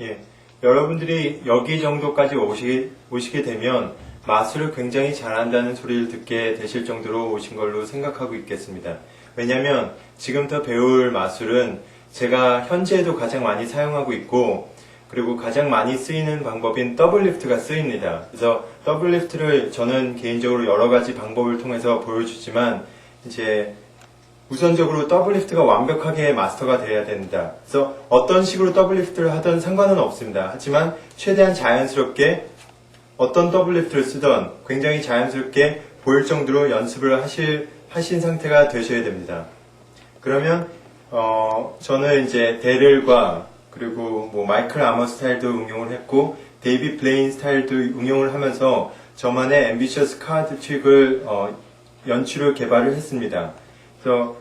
예, 여러분들이 여기 정도까지 오시게 되면 마술을 굉장히 잘한다는 소리를 듣게 되실 정도로 오신 걸로 생각하고 있겠습니다. 왜냐하면 지금부터 배울 마술은 제가 현재에도 가장 많이 사용하고 있고, 그리고 가장 많이 쓰이는 방법인 더블리프트가 쓰입니다. 그래서 더블리프트를 저는 개인적으로 여러 가지 방법을 통해서 보여주지만, 이제 우선적으로 더블리프트가 완벽하게 마스터가 되어야 됩니다. 그래서 어떤 식으로 더블리프트를 하든 상관은 없습니다. 하지만 최대한 자연스럽게 어떤 더블리프트를 쓰던 굉장히 자연스럽게 보일 정도로 연습을 하신 상태가 되셔야 됩니다. 그러면 저는 이제 데를과 그리고 뭐 마이클 아머 스타일도 응용을 했고 데이비 블레인 스타일도 응용을 하면서 저만의 앰비셔스 카드 트릭을 연출을 개발을 했습니다. 그래서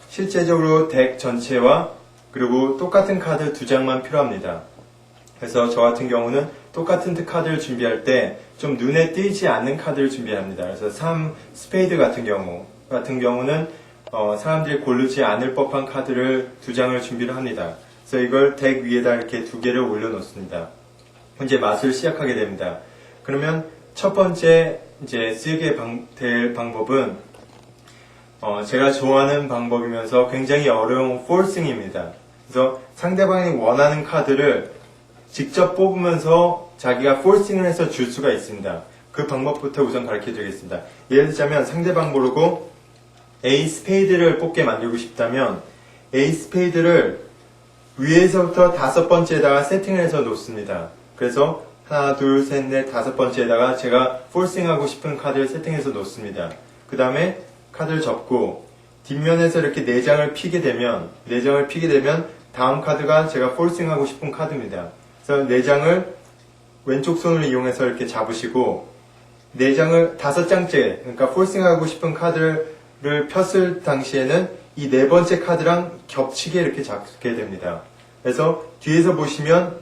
실제적으로 덱 전체와 그리고 똑같은 카드 2장만 필요합니다. 그래서 저 같은 경우는 똑같은 카드를 준비할 때 좀 눈에 띄지 않는 카드를 준비합니다. 그래서 3 스페이드 같은 경우는 사람들이 고르지 않을 법한 카드를 2장을 준비를 합니다. 그래서 이걸 덱 위에다 이렇게 2개를 올려놓습니다. 이제 마술을 시작하게 됩니다. 그러면 첫 번째 이제 쓰게 될 방법은 제가 좋아하는 방법이면서 굉장히 어려운 포싱입니다. 그래서 상대방이 원하는 카드를 직접 뽑으면서 자기가 포싱을 해서 줄 수가 있습니다. 그 방법부터 우선 가르쳐 드리겠습니다. 예를 들자면 상대방 모르고 A 스페이드를 뽑게 만들고 싶다면 A 스페이드를 위에서부터 5번째에다가 세팅을 해서 놓습니다. 그래서 하나, 둘, 셋, 넷, 5번째에다가 제가 포싱하고 싶은 카드를 세팅해서 놓습니다. 그 다음에 카드를 접고 뒷면에서 이렇게 4장을 피게 되면 다음 카드가 제가 포싱하고 싶은 카드입니다. 그래서 4장을 왼쪽 손을 이용해서 이렇게 잡으시고 4장을 5장째, 그러니까 포싱하고 싶은 카드를 폈을 당시에는 이 4번째 카드랑 겹치게 이렇게 잡게 됩니다. 그래서 뒤에서 보시나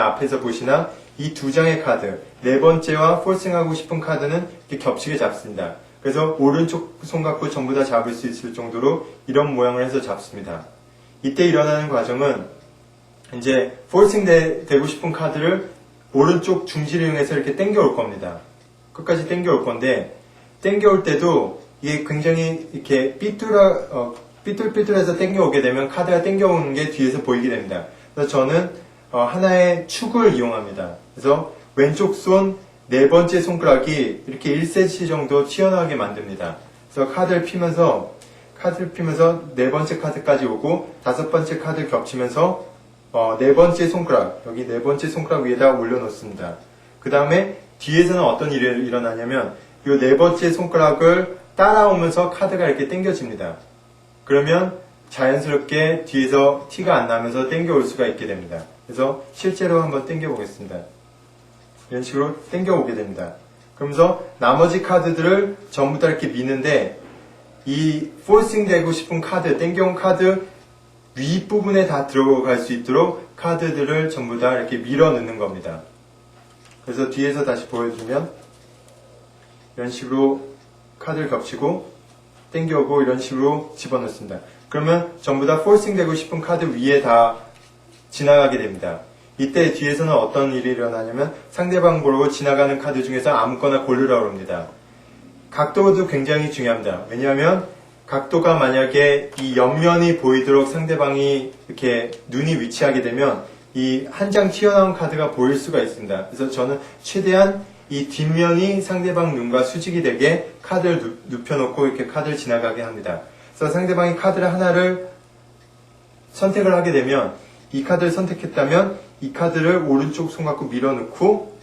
앞에서 보시나 이 2장의 카드, 4번째와 포싱하고 싶은 카드는 이렇게 겹치게 잡습니다. 그래서 오른쪽 손 갖고 전부 다 잡을 수 있을 정도로 이런 모양을 해서 잡습니다. 이때 일어나는 과정은 이제 포싱 되고 싶은 카드를 오른쪽 중지를 이용해서 이렇게 당겨올 겁니다. 끝까지 당겨올 건데 당겨올 때도 이게 굉장히 이렇게 삐뚤삐뚤해서 당겨오게 되면 카드가 당겨오는 게 뒤에서 보이게 됩니다. 그래서 저는 하나의 축을 이용합니다. 그래서 왼쪽 손 4번째 손가락이 이렇게 1cm 정도 튀어나오게 만듭니다. 그래서 카드를 피면서 4번째 카드까지 오고 5번째 카드 겹치면서 4번째 손가락, 여기 4번째 손가락 위에다 올려놓습니다. 그 다음에 뒤에서는 어떤 일이 일어나냐면 이 4번째 손가락을 따라오면서 카드가 이렇게 당겨집니다. 그러면 자연스럽게 뒤에서 티가 안 나면서 당겨올 수가 있게 됩니다. 그래서 실제로 한번 당겨 보겠습니다. 이런 식으로 당겨오게 됩니다. 그러면서 나머지 카드들을 전부 다 이렇게 미는데 이 포싱 되고 싶은 카드, 당겨온 카드 윗부분에 다 들어갈 수 있도록 카드들을 전부 다 이렇게 밀어 넣는 겁니다. 그래서 뒤에서 다시 보여주면 이런 식으로 카드를 겹치고 당겨오고 이런 식으로 집어넣습니다. 그러면 전부 다 포싱 되고 싶은 카드 위에 다 지나가게 됩니다. 이때 뒤에서는 어떤 일이 일어나냐면 상대방 보고 지나가는 카드 중에서 아무거나 고르라고 합니다. 각도도 굉장히 중요합니다. 왜냐하면 각도가 만약에 이 옆면이 보이도록 상대방이 이렇게 눈이 위치하게 되면 이 한 장 튀어나온 카드가 보일 수가 있습니다. 그래서 저는 최대한 이 뒷면이 상대방 눈과 수직이 되게 카드를 눕혀놓고 이렇게 카드를 지나가게 합니다. 그래서 상대방이 카드를 하나를 선택을 하게 되면 이 카드를 선택했다면 이 카드를 오른쪽 손 갖고 밀어넣고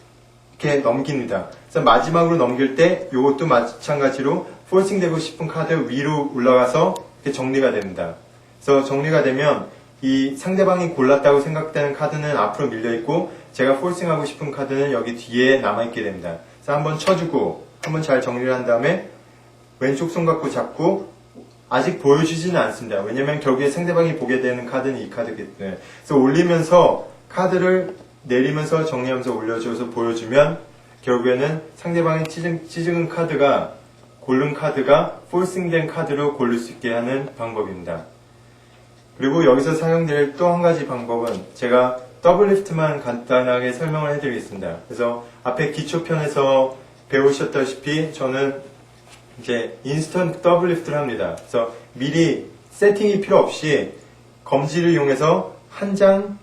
이렇게 넘깁니다. 그래서 마지막으로 넘길 때 이것도 마찬가지로 포싱 되고 싶은 카드 위로 올라가서 이렇게 정리가 됩니다. 그래서 정리가 되면 이 상대방이 골랐다고 생각되는 카드는 앞으로 밀려있고 제가 포싱하고 싶은 카드는 여기 뒤에 남아있게 됩니다. 그래서 한번 쳐주고 한번 잘 정리를 한 다음에 왼쪽 손 갖고 잡고 아직 보여주지는 않습니다. 왜냐면 결국에 상대방이 보게 되는 카드는 이 카드기 때문에. 그래서 올리면서 카드를 내리면서 정리하면서 올려줘서 보여주면 결국에는 상대방이 찢은 카드가 고른 카드가 포싱된 카드로 고를 수 있게 하는 방법입니다. 그리고 여기서 사용될 또 한 가지 방법은 제가 더블 리프트만 간단하게 설명을 해드리겠습니다. 그래서 앞에 기초편에서 배우셨다시피 저는 이제 인스턴트 더블 리프트를 합니다. 그래서 미리 세팅이 필요 없이 검지를 이용해서 한 장,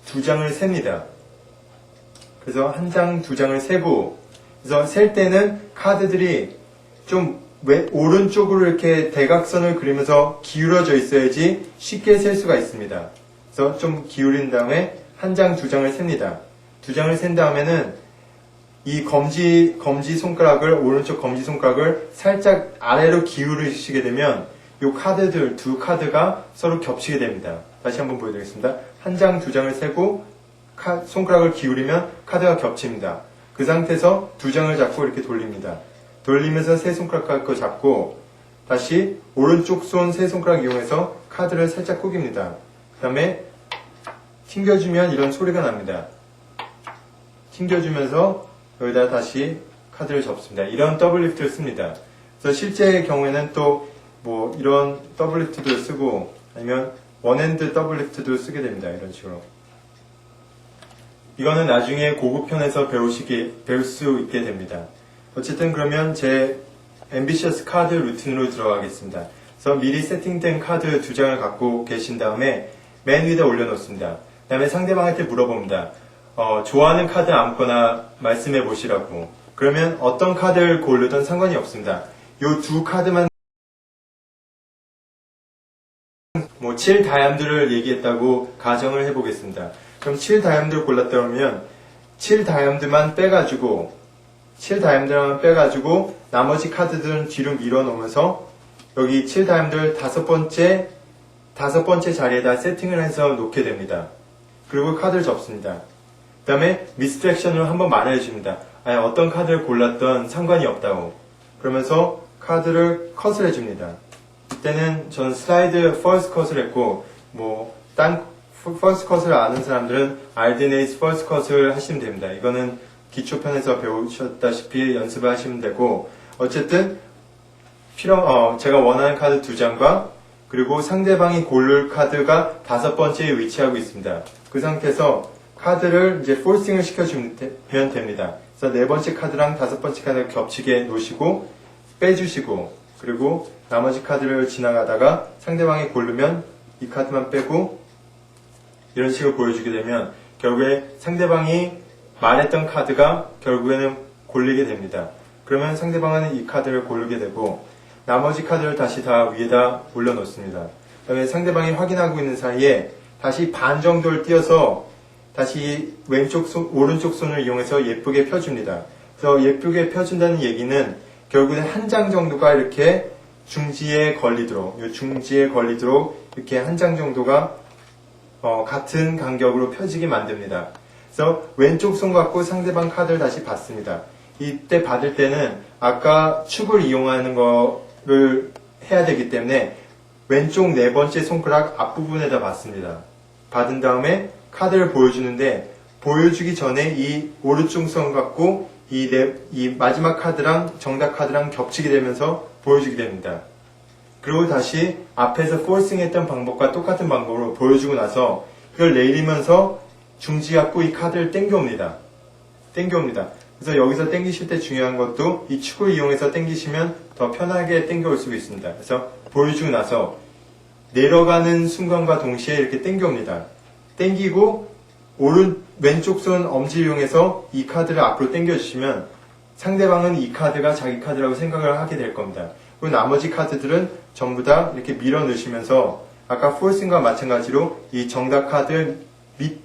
두 장을 셉니다. 그래서 한 장, 두 장을 세고, 그래서 셀 때는 카드들이 좀 오른쪽으로 이렇게 대각선을 그리면서 기울어져 있어야지 쉽게 셀 수가 있습니다. 그래서 좀 기울인 다음에 한 장, 두 장을 셉니다. 두 장을 센 다음에는 이 검지 손가락을, 오른쪽 검지 손가락을 살짝 아래로 기울이시게 되면 이 카드들, 두 카드가 서로 겹치게 됩니다. 다시 한번 보여드리겠습니다. 한 장, 두 장을 세고 손가락을 기울이면 카드가 겹칩니다. 그 상태에서 두 장을 잡고 이렇게 돌립니다. 돌리면서 세 손가락 거 잡고 다시 오른쪽 손 세 손가락 이용해서 카드를 살짝 구깁니다. 그 다음에 튕겨주면 이런 소리가 납니다. 튕겨주면서 여기다 다시 카드를 접습니다. 이런 더블 리프트를 씁니다. 그래서 실제 경우에는 또 뭐 이런 더블 리프트도 쓰고 아니면 원핸드 더블 리프트도 쓰게 됩니다. 이런 식으로. 이거는 나중에 고급편에서 배울 수 있게 됩니다. 어쨌든 그러면 제 앰비셔스 카드 루틴으로 들어가겠습니다. 그래서 미리 세팅된 카드 두 장을 갖고 계신 다음에 맨 위에다 올려놓습니다. 그 다음에 상대방한테 물어봅니다. 좋아하는 카드 아무거나 말씀해 보시라고. 그러면 어떤 카드를 고르든 상관이 없습니다. 이 두 카드만 7 다이아몬드를 얘기했다고 가정을 해보겠습니다. 그럼 7 다이아몬드를 골랐다 그러면 7 다이아몬드만 빼가지고 나머지 카드들은 뒤로 밀어놓으면서 여기 7 다이아몬드를 다섯 번째 자리에다 세팅을 해서 놓게 됩니다. 그리고 카드를 접습니다. 그 다음에 미스트랙션으로 한번 말해줍니다. 어떤 카드를 골랐던 상관이 없다고. 그러면서 카드를 컷을 해줍니다. 이때는 전 슬라이드 퍼스트 컷을 했고 퍼스트 컷을 아는 사람들은 알디네이스 퍼스트 컷을 하시면 됩니다. 이거는 기초편에서 배우셨다시피 연습을 하시면 되고 어쨌든 제가 원하는 카드 두 장과 그리고 상대방이 고를 카드가 다섯 번째에 위치하고 있습니다. 그 상태에서 카드를 이제 폴싱을 시켜주면 됩니다. 그래서 네 번째 카드랑 다섯 번째 카드를 겹치게 놓으시고 빼주시고 그리고 나머지 카드를 지나가다가 상대방이 고르면 이 카드만 빼고 이런 식으로 보여주게 되면 결국에 상대방이 말했던 카드가 결국에는 골리게 됩니다. 그러면 상대방은 이 카드를 고르게 되고 나머지 카드를 다시 다 위에다 올려놓습니다. 그다음에 상대방이 확인하고 있는 사이에 다시 반 정도를 띄어서 다시 오른쪽 손을 이용해서 예쁘게 펴줍니다. 그래서 예쁘게 펴준다는 얘기는 결국엔 한 장 정도가 이렇게 중지에 걸리도록 이렇게 한 장 정도가 같은 간격으로 펴지게 만듭니다. 그래서 왼쪽 손 갖고 상대방 카드를 다시 받습니다. 이때 받을 때는 아까 축을 이용하는 거를 해야 되기 때문에 왼쪽 네 번째 손가락 앞부분에다 받습니다. 받은 다음에 카드를 보여주는데 보여주기 전에 이 오른쪽 손 갖고 이 마지막 카드랑 정답 카드랑 겹치게 되면서 보여주게 됩니다. 그리고 다시 앞에서 폴싱 했던 방법과 똑같은 방법으로 보여주고 나서 이걸 내리면서 중지 갖고 이 카드를 땡겨옵니다. 그래서 여기서 땡기실 때 중요한 것도 이 축을 이용해서 땡기시면 더 편하게 땡겨올 수 있습니다. 그래서 보여주고 나서 내려가는 순간과 동시에 이렇게 땡겨옵니다. 땡기고 왼쪽 손 엄지를 이용해서 이 카드를 앞으로 당겨주시면 상대방은 이 카드가 자기 카드라고 생각을 하게 될 겁니다. 그리고 나머지 카드들은 전부 다 이렇게 밀어 넣으시면서 아까 폴싱과 마찬가지로 이 정답 카드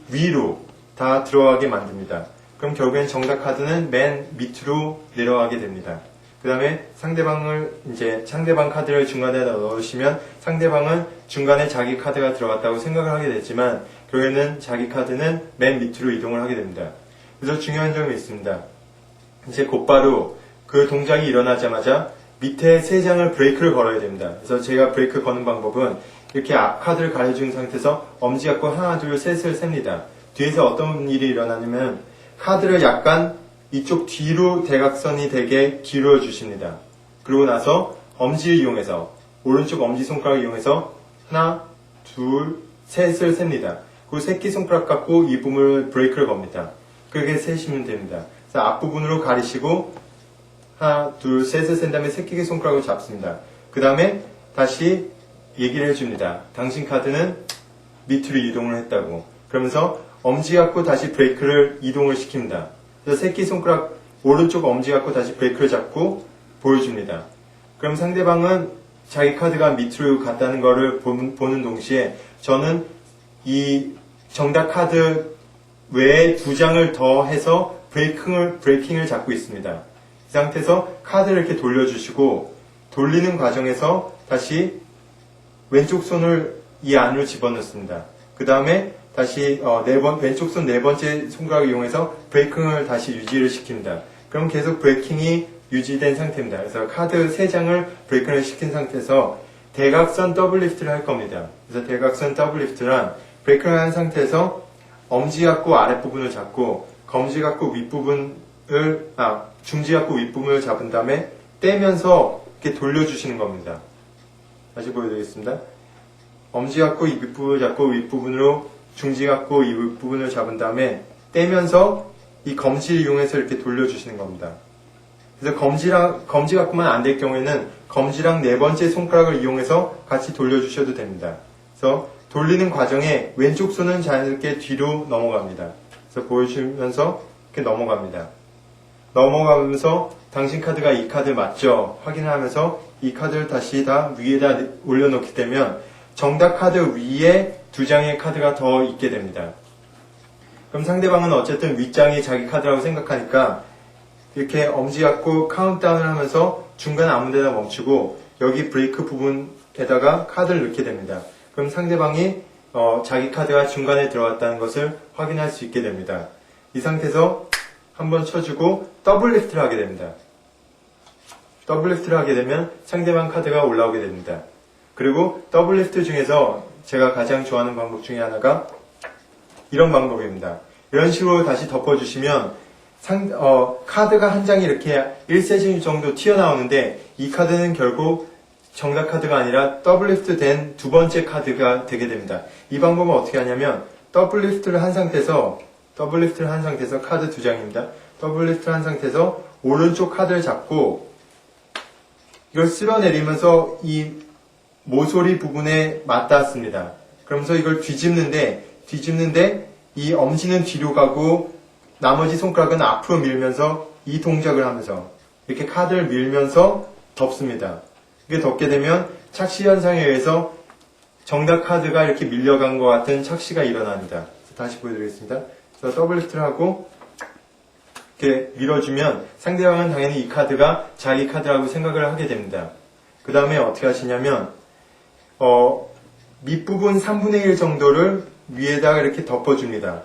위로 다 들어가게 만듭니다. 그럼 결국엔 정답 카드는 맨 밑으로 내려가게 됩니다. 그 다음에 상대방 카드를 중간에 넣으시면 상대방은 중간에 자기 카드가 들어갔다고 생각을 하게 되지만 결국에는 자기 카드는 맨 밑으로 이동을 하게 됩니다. 그래서 중요한 점이 있습니다. 이제 곧바로 그 동작이 일어나자마자 밑에 세 장을 브레이크를 걸어야 됩니다. 그래서 제가 브레이크 거는 방법은 이렇게 앞 카드를 가려준 상태에서 엄지 갖고 하나, 둘, 셋을 셉니다. 뒤에서 어떤 일이 일어나냐면 카드를 약간 이쪽 뒤로 대각선이 되게 기울여 주십니다. 그러고 나서 엄지를 이용해서 오른쪽 엄지손가락을 이용해서 하나, 둘, 셋을 셉니다. 그리고 새끼손가락 갖고 이 부분을 브레이크를 겁니다. 그렇게 세시면 됩니다. 그래서 앞부분으로 가리시고 하나, 둘, 셋을 센 다음에 새끼손가락으로 잡습니다. 그 다음에 다시 얘기를 해줍니다. 당신 카드는 밑으로 이동을 했다고. 그러면서 엄지 갖고 다시 브레이크를 이동을 시킵니다. 그래서 새끼손가락 오른쪽 엄지 갖고 다시 브레이크를 잡고 보여줍니다. 그럼 상대방은 자기 카드가 밑으로 갔다는 것을 보는 동시에 저는 이 정답 카드 외에 2장을 더 해서 브레이킹을 잡고 있습니다. 이 상태에서 카드를 이렇게 돌려주시고 돌리는 과정에서 다시 왼쪽 손을 이 안으로 집어넣습니다. 그 다음에 다시 왼쪽 손 4번째 손가락을 이용해서 브레이킹을 다시 유지를 시킵니다. 그럼 계속 브레이킹이 유지된 상태입니다. 그래서 카드 3장을 브레이킹을 시킨 상태에서 대각선 더블 리프트를 할 겁니다. 그래서 대각선 더블 리프트란 브레이킹을 한 상태에서 엄지 갖고 아랫부분을 잡고 검지 갖고 중지 갖고 윗부분을 잡은 다음에 떼면서 이렇게 돌려주시는 겁니다. 다시 보여드리겠습니다. 엄지 갖고 이 밑부분을 잡고 윗부분으로 중지 갖고 이 윗부분을 잡은 다음에 떼면서 이 검지를 이용해서 이렇게 돌려주시는 겁니다. 그래서 검지 갖고만 안 될 경우에는 검지랑 4번째 손가락을 이용해서 같이 돌려주셔도 됩니다. 그래서 돌리는 과정에 왼쪽 손은 자연스럽게 뒤로 넘어갑니다. 그래서 보여주면서 이렇게 넘어갑니다. 넘어가면서 당신 카드가 이 카드 맞죠? 확인을 하면서 이 카드를 다시 다 위에다 올려놓게 되면 정답 카드 위에 2장의 카드가 더 있게 됩니다. 그럼 상대방은 어쨌든 윗장이 자기 카드라고 생각하니까 이렇게 엄지 갖고 카운트다운을 하면서 중간에 아무 데나 멈추고 여기 브레이크 부분에다가 카드를 넣게 됩니다. 그럼 상대방이 자기 카드가 중간에 들어갔다는 것을 확인할 수 있게 됩니다. 이 상태에서 한번 쳐주고 더블 리프트를 하게 됩니다. 더블 리프트를 하게 되면 상대방 카드가 올라오게 됩니다. 그리고 더블 리프트 중에서 제가 가장 좋아하는 방법 중에 하나가 이런 방법입니다. 이런 식으로 다시 덮어주시면 카드가 한 장이 이렇게 1cm 정도 튀어나오는데 이 카드는 결국 정답 카드가 아니라 더블 리프트 된 2번째 카드가 되게 됩니다. 이 방법은 어떻게 하냐면 더블 리프트를 한 상태에서 카드 2장입니다. 더블 리프트를 한 상태에서 오른쪽 카드를 잡고 이걸 쓸어내리면서 이 모서리 부분에 맞닿습니다. 그러면서 이걸 뒤집는데 이 엄지는 뒤로 가고 나머지 손가락은 앞으로 밀면서 이 동작을 하면서 이렇게 카드를 밀면서 덮습니다. 이렇게 덮게 되면 착시 현상에 의해서 정답 카드가 이렇게 밀려간 것 같은 착시가 일어납니다. 다시 보여드리겠습니다. 그래서 더블 리프트를 하고 이렇게 밀어주면 상대방은 당연히 이 카드가 자기 카드라고 생각을 하게 됩니다. 그 다음에 어떻게 하시냐면 밑부분 3분의 1 정도를 위에다가 이렇게 덮어줍니다.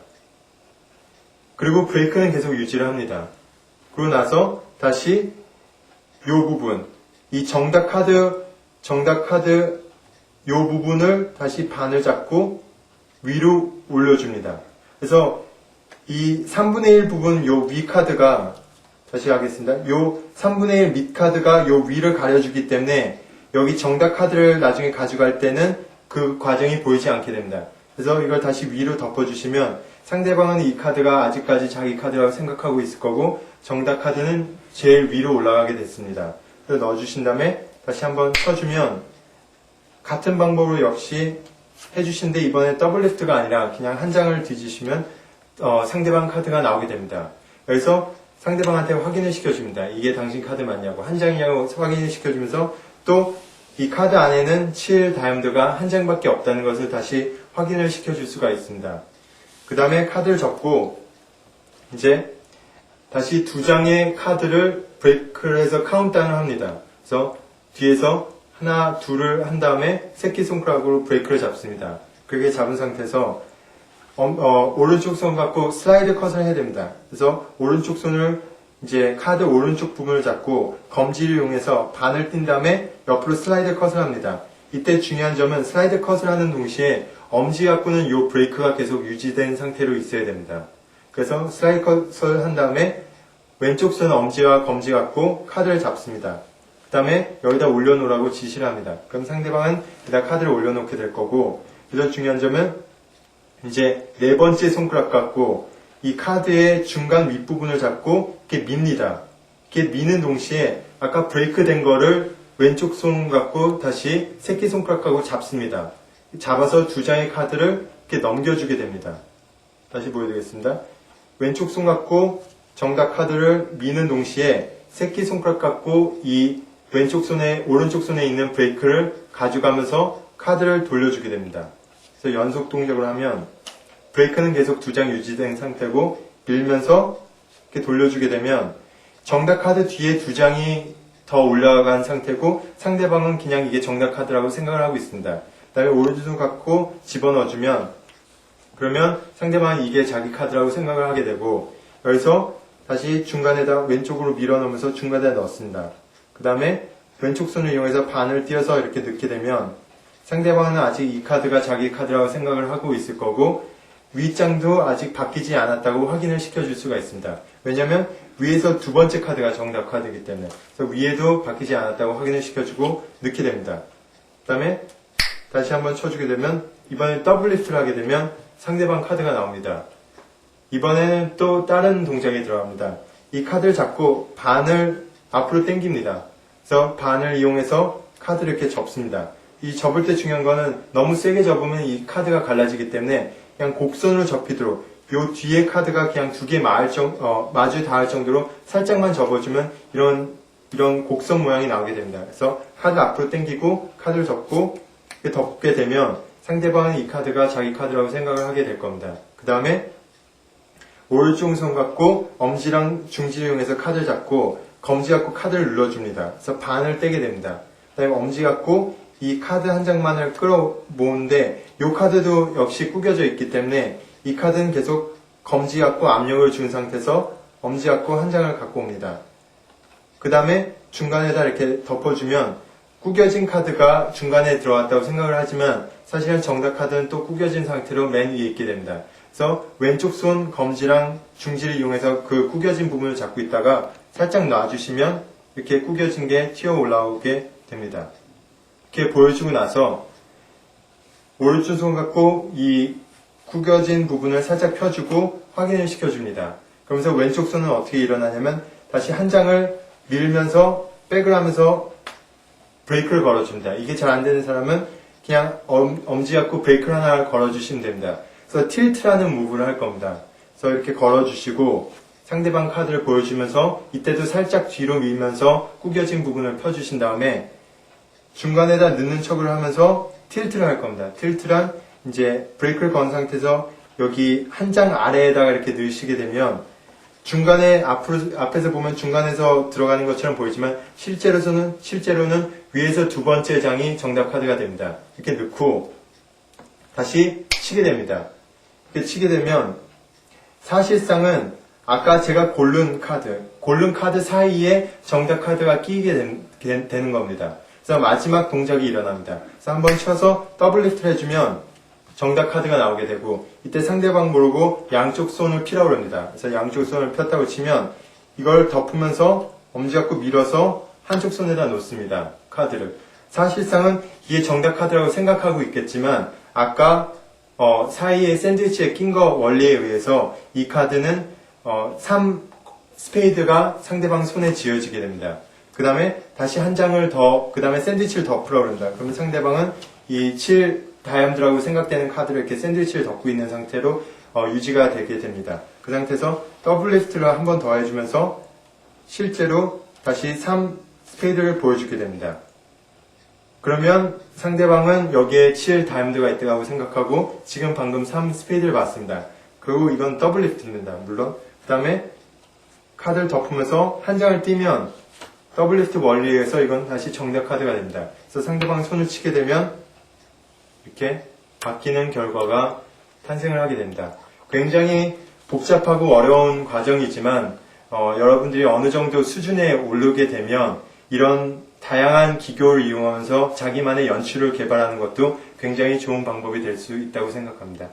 그리고 브레이크는 계속 유지를 합니다. 그러고 나서 다시 이 부분, 이 정답 카드 이 부분을 다시 반을 잡고 위로 올려줍니다. 그래서 이 3분의 1 부분 요 위 카드가 다시 하겠습니다. 요 3분의 1 밑 카드가 요 위를 가려주기 때문에 여기 정답 카드를 나중에 가져갈 때는 그 과정이 보이지 않게 됩니다. 그래서 이걸 다시 위로 덮어주시면 상대방은 이 카드가 아직까지 자기 카드라고 생각하고 있을 거고 정답 카드는 제일 위로 올라가게 됐습니다. 그래서 넣어주신 다음에 다시 한번 쳐주면 같은 방법으로 역시 해주신데 이번에 더블 리프트가 아니라 그냥 한 장을 뒤지시면 상대방 카드가 나오게 됩니다. 여기서 상대방한테 확인을 시켜줍니다. 이게 당신 카드 맞냐고 한 장이냐고 확인을 시켜주면서 또 이 카드 안에는 7 다이아몬드가 한 장밖에 없다는 것을 다시 확인을 시켜줄 수가 있습니다. 그 다음에 카드를 접고 이제 다시 2장의 카드를 브레이크를 해서 카운트다운을 합니다. 그래서 뒤에서 하나, 둘을 한 다음에 새끼손가락으로 브레이크를 잡습니다. 그렇게 잡은 상태에서 오른쪽 손 갖고 슬라이드 컷을 해야 됩니다. 그래서 오른쪽 손을 이제 카드 오른쪽 부분을 잡고 검지를 이용해서 반을 띈 다음에 옆으로 슬라이드 컷을 합니다. 이때 중요한 점은 슬라이드 컷을 하는 동시에 엄지 갖고는 이 브레이크가 계속 유지된 상태로 있어야 됩니다. 그래서 슬라이드 컷을 한 다음에 왼쪽 손 엄지와 검지 갖고 카드를 잡습니다. 그 다음에 여기다 올려놓으라고 지시를 합니다. 그럼 상대방은 여기다 카드를 올려놓게 될 거고, 그래서 중요한 점은 이제 네 번째 손가락 갖고 이 카드의 중간 윗부분을 잡고 이렇게 밉니다. 이렇게 미는 동시에 아까 브레이크 된 거를 왼쪽 손 갖고 다시 새끼손가락 갖고 잡습니다. 잡아서 두 장의 카드를 이렇게 넘겨주게 됩니다. 다시 보여드리겠습니다. 왼쪽 손 갖고 정답 카드를 미는 동시에 새끼손가락 갖고 이 왼쪽 손에, 오른쪽 손에 있는 브레이크를 가져가면서 카드를 돌려주게 됩니다. 그래서 연속 동작을 하면 브레이크는 계속 두 장 유지된 상태고 밀면서 이렇게 돌려주게 되면 정답 카드 뒤에 두 장이 더 올라간 상태고 상대방은 그냥 이게 정답 카드라고 생각을 하고 있습니다. 그 다음에 오른쪽 손 갖고 집어넣어주면 그러면 상대방은 이게 자기 카드라고 생각을 하게 되고 여기서 다시 중간에다 왼쪽으로 밀어넣으면서 중간에다 넣습니다. 그 다음에 왼쪽 손을 이용해서 반을 띄어서 이렇게 넣게 되면 상대방은 아직 이 카드가 자기 카드라고 생각을 하고 있을 거고 윗장도 아직 바뀌지 않았다고 확인을 시켜줄 수가 있습니다. 왜냐하면 위에서 두 번째 카드가 정답 카드이기 때문에 그래서 위에도 바뀌지 않았다고 확인을 시켜주고 넣게 됩니다. 그 다음에 다시 한번 쳐주게 되면 이번에 더블 리프트를 하게 되면 상대방 카드가 나옵니다. 이번에는 또 다른 동작이 들어갑니다. 이 카드를 잡고 반을 앞으로 당깁니다. 그래서 반을 이용해서 카드를 이렇게 접습니다. 이 접을 때 중요한 거는 너무 세게 접으면 이 카드가 갈라지기 때문에 그냥 곡선으로 접히도록 요 뒤에 카드가 그냥 두 개 마주 닿을 정도로 살짝만 접어주면 이런 곡선 모양이 나오게 됩니다. 그래서 카드 앞으로 당기고 카드를 접고 덮게 되면 상대방은 이 카드가 자기 카드라고 생각을 하게 될 겁니다. 그 다음에 오른쪽 손 갖고 엄지랑 중지를 이용해서 카드를 잡고 검지 갖고 카드를 눌러줍니다. 그래서 반을 떼게 됩니다. 그 다음에 엄지 갖고 이 카드 한 장만을 끌어 모으는데 이 카드도 역시 구겨져 있기 때문에 이 카드는 계속 검지 갖고 압력을 준 상태에서 엄지 갖고 한 장을 갖고 옵니다. 그 다음에 중간에다 이렇게 덮어주면 구겨진 카드가 중간에 들어왔다고 생각을 하지만 사실은 정답 카드는 또 구겨진 상태로 맨 위에 있게 됩니다. 그래서 왼쪽 손 검지랑 중지를 이용해서 그 구겨진 부분을 잡고 있다가 살짝 놔주시면 이렇게 구겨진 게 튀어 올라오게 됩니다. 이렇게 보여주고 나서 오른쪽 손 갖고 이 구겨진 부분을 살짝 펴주고 확인을 시켜줍니다. 그러면서 왼쪽 손은 어떻게 일어나냐면 다시 한 장을 밀면서 백을 하면서 브레이크를 걸어줍니다. 이게 잘 안 되는 사람은 그냥 엄지 갖고 브레이크를 하나 걸어주시면 됩니다. 그래서 틸트라는 무브를 할 겁니다. 그래서 이렇게 걸어주시고 상대방 카드를 보여주면서 이때도 살짝 뒤로 밀면서 구겨진 부분을 펴주신 다음에 중간에다 넣는 척을 하면서 틸트를 할 겁니다. 틸트란 이제 브레이크를 건 상태에서 여기 한 장 아래에다가 이렇게 넣으시게 되면 중간에 앞에서 보면 중간에서 들어가는 것처럼 보이지만 실제로는 위에서 두 번째 장이 정답 카드가 됩니다. 이렇게 넣고 다시 치게 됩니다. 이렇게 치게 되면 사실상은 아까 제가 고른 카드 사이에 정답 카드가 끼게 되는 겁니다. 그래서 마지막 동작이 일어납니다. 그래서 한번 쳐서 더블 리프트를 해주면 정답 카드가 나오게 되고 이때 상대방 모르고 양쪽 손을 피라고 합니다. 그래서 양쪽 손을 폈다고 치면 이걸 덮으면서 엄지 갖고 밀어서 한쪽 손에다 놓습니다. 카드를. 사실상은 이게 정답 카드라고 생각하고 있겠지만 아까 사이에 샌드위치에 낀 거 원리에 의해서 이 카드는 3 스페이드가 상대방 손에 쥐어지게 됩니다. 그 다음에 다시 한 장을 그 다음에 샌드위치를 덮으라고 합니다. 그러면 상대방은 이 7 다이아몬드라고 생각되는 카드를 이렇게 샌드위치를 덮고 있는 상태로 유지가 되게 됩니다. 그 상태에서 더블 리프트를 한 번 더 해주면서 실제로 다시 3 스페이드를 보여주게 됩니다. 그러면 상대방은 여기에 7 다이아몬드가 있다고 생각하고 지금 방금 3 스페이드를 봤습니다. 그리고 이건 더블 리프트입니다. 물론 그 다음에 카드를 덮으면서 한 장을 띄면 더블 리프트 원리에 의해서 이건 다시 정답 카드가 됩니다. 그래서 상대방 손을 치게 되면 이렇게 바뀌는 결과가 탄생을 하게 됩니다. 굉장히 복잡하고 어려운 과정이지만 여러분들이 어느 정도 수준에 오르게 되면 이런 다양한 기교를 이용하면서 자기만의 연출을 개발하는 것도 굉장히 좋은 방법이 될 수 있다고 생각합니다.